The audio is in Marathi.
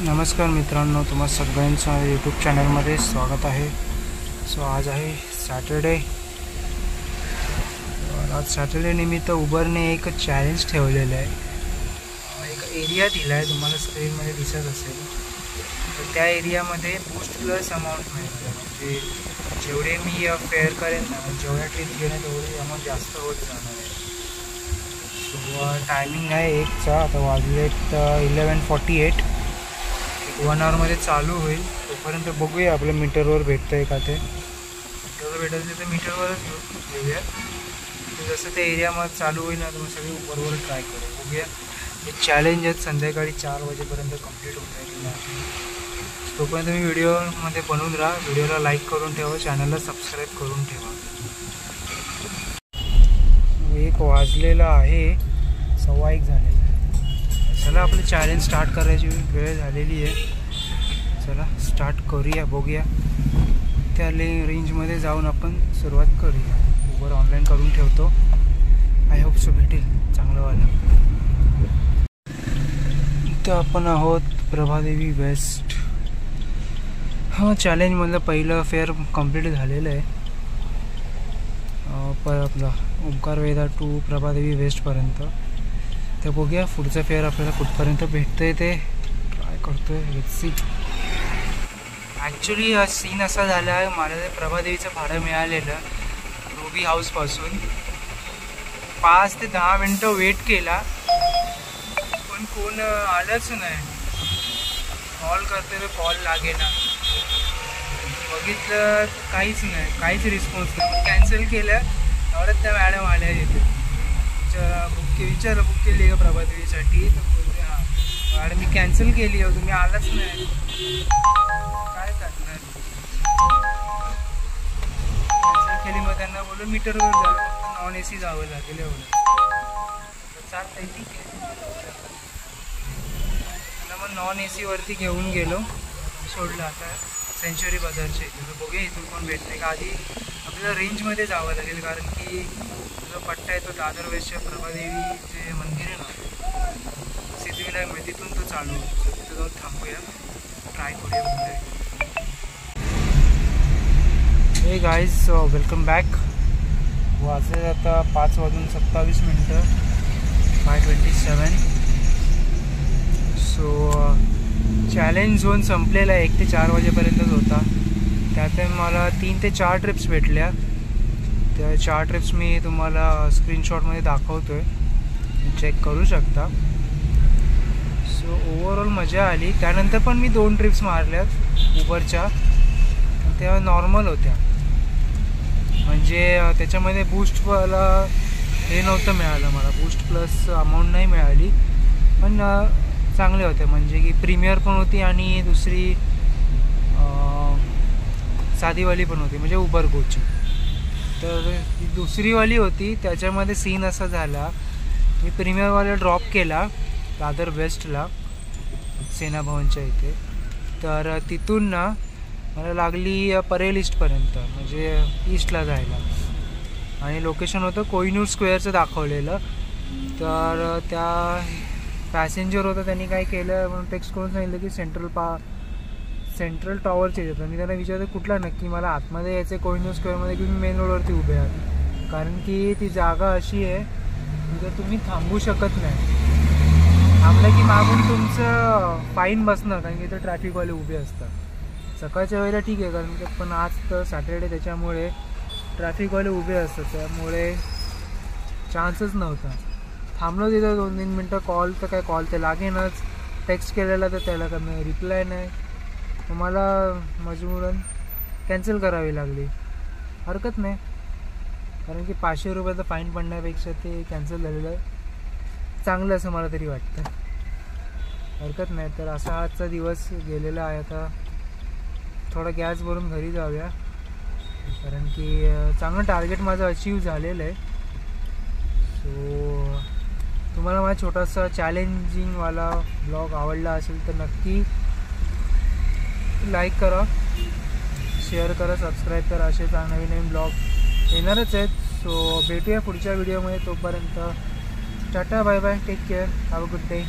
नमस्कार मित्रांनो, तुम्हा सगळ्यांचं यूट्यूब चॅनलमध्ये स्वागत आहे. सो आज आहे सॅटर्डे. आज सॅटर्डे निमित्त उबरने एक चॅलेंज ठेवलेलं आहे. एक एरिया दिला आहे, तुम्हाला स्क्रीनमध्ये दिसत असेल. तर त्या एरियामध्ये बूस्ट प्लस अमाऊंट मिळतं. म्हणजे जेवढे मी फेअर करेन ना, जेवढ्या ट्रिप घेणं तेवढे अमाऊंट जास्त होत जाणार आहे. सो टायमिंग आहे 1चा. आता वाजले 11:48. 1 आवरमध्ये चालू होईल. तोपर्यंत बघूया आपल्या मीटरवर भेटतं आहे का. ते मीटरवर भेटत तर मीटरवरच घेऊया. जसं ते एरियामध्ये चालू होईल ना, तर मग सगळे बरोबर ट्राय करू. बघूया. हे चॅलेंज आहेत संध्याकाळी 4 वाजेपर्यंत कंप्लीट होत आहे. तोपर्यंत मी व्हिडिओमध्ये बनवून राहा. व्हिडिओला लाईक करून ठेवा, चॅनलला सबस्क्राईब करून ठेवा. 1 वाजलेला आहे, 1:15 झालेला आहे. चला आपलं चॅलेंज स्टार्ट करायची वेळ झालेली आहे. चला स्टार्ट करूया. बघूया त्या रेंजमध्ये जाऊन आपण सुरुवात करूया. उबर ऑनलाईन करून ठेवतो. आय होप सो भेटेल चांगलंवालं. इथं आपण आहोत प्रभादेवी वेस्ट. हां, चॅलेंजमधलं पहिलं फेअर कंप्लीट झालेलं आहे. आपला ओंकार वेदा टू प्रभादेवी वेस्टपर्यंत. तर बघूया पुढचं फेअर आपल्याला कुठपर्यंत भेटतं आहे ते ट्राय करतो आहे. Let's see. ॲक्च्युली हा सीन असा झाला आहे, मला ते प्रभादेवीचं भाडं मिळालेलं रुबी हाऊसपासून. 5 ते 10 मिनटं वेट केला, पण कोण आलंच नाही. कॉल करते तर कॉल लागेना. बघितलं काहीच नाही, काहीच रिस्पॉन्स नाही. मग कॅन्सल केलं. एवढ्यात त्या मॅडम आल्या तिथे. विचारलं बुक केली का प्रभादेवीसाठी. तर बोलते हां मॅडम मी कॅन्सल केली आहे, तुम्ही आलाच नाही. काय करणार. कॅन्सल केली. मग त्यांना बोललो मीटरवर जावं, फक्त नॉन AC जावं लागेल एवढं. तर चालतंय, ठीक आहे. त्यांना मग नॉन ACवरती घेऊन गेलो. सोडलं आता सेंचुरी बाजारच्या इथे. तर बघूया इथून कोण भेटते का. आधी आपल्याला रेंजमध्ये जावं लागेल, कारण की जो पट्टा आहे तो दादर वेस्टच्या प्रभादेवी जे मंदिर आहे ना, सिद्धिविनायक मध्ये, तिथून तो चालू होतो. तिथं जाऊन थांबूया, ट्राय करूया पुढे. हे गाईज, वेलकम बॅक. वाजले आता 5:27 5:27. सो चॅलेंज झोन संपलेला आहे. 1 ते 4 वाजेपर्यंतच होता. त्यात मला 3 ते 4 ट्रिप्स भेटल्या. त्या 4 ट्रिप्स मी तुम्हाला स्क्रीनशॉटमध्ये दाखवतो आहे, चेक करू शकता. सो ओव्हरऑल मजा आली. त्यानंतर पण मी 2 ट्रिप्स मारल्यात उबरच्या. त्या नॉर्मल होत्या, म्हणजे त्याच्यामध्ये बूस्टवाला हे नव्हतं मिळालं मला. बूस्ट प्लस अमाऊंट नाही मिळाली, पण चांगले होते. म्हणजे की प्रीमियर पण होती आणि दुसरी साधीवाली पण होती, म्हणजे उबर गोची. तर ती दुसरीवाली होती. त्याच्यामध्ये सीन असा झाला, मी प्रीमियरवाला ड्रॉप केला दादर वेस्टला सेना भवनच्या इथे. तर तिथून ना मला लागली परेल ईस्टपर्यंत, म्हणजे ईस्टला जायला. आणि लोकेशन होतं कोहिनूर स्क्वेअरचं दाखवलेलं. तर त्या पॅसेंजर होता, त्यांनी काय केलं म्हणून टेक्स्ट करून सांगितलं की सेंट्रल टॉवरचे येतं. मी त्यांना विचारतो कुठला नक्की, मला आतमध्ये यायचं कोहिनूर स्क्वेअरमध्ये, की मी मेन रोडवरती उभे आहात. कारण की ती जागा अशी आहे तिथं तुम्ही थांबू शकत नाही. थांबलं की मागून तुमचं फाईन बसणार, कारण की इथं ट्रॅफिकवाले उभे असतात. सकाळच्या वेळेला ठीक आहे, कारण की पण आज तर सॅटर्डे, त्याच्यामुळे ट्रॅफिकवाले उभे असतात. त्यामुळे चान्सच नव्हता. थांबलो तिथं 2-3 मिनटं. कॉल तर काय, कॉल तर लागेनच. टेक्स्ट केलेला तर त्याला कमी रिप्लाय नाही. मला मजबूरन कॅन्सल करावी लागली. हरकत नाही, कारण की 500 रुपयाचा फाईन पडण्यापेक्षा ते कॅन्सल झालेलं चांगलं असं मला तरी वाटतं. हरकत नाही. तर असा आजचा दिवस गेलेला आहे. आता थोडा गॅस भरून घरी जाऊया, कारण की चांगलं टार्गेट माझं अचीव झालेलं आहे. सो तुम्हाला माझा छोटासा चॅलेंजिंगवाला ब्लॉग आवडला असेल तर नक्की लाईक करा, शेअर करा, सबस्क्राईब करा. असेच नवीन ब्लॉग येणारच आहेत. सो भेटूया पुढच्या व्हिडिओमध्ये. तोपर्यंत टाटा, bye bye, take care, have a good day.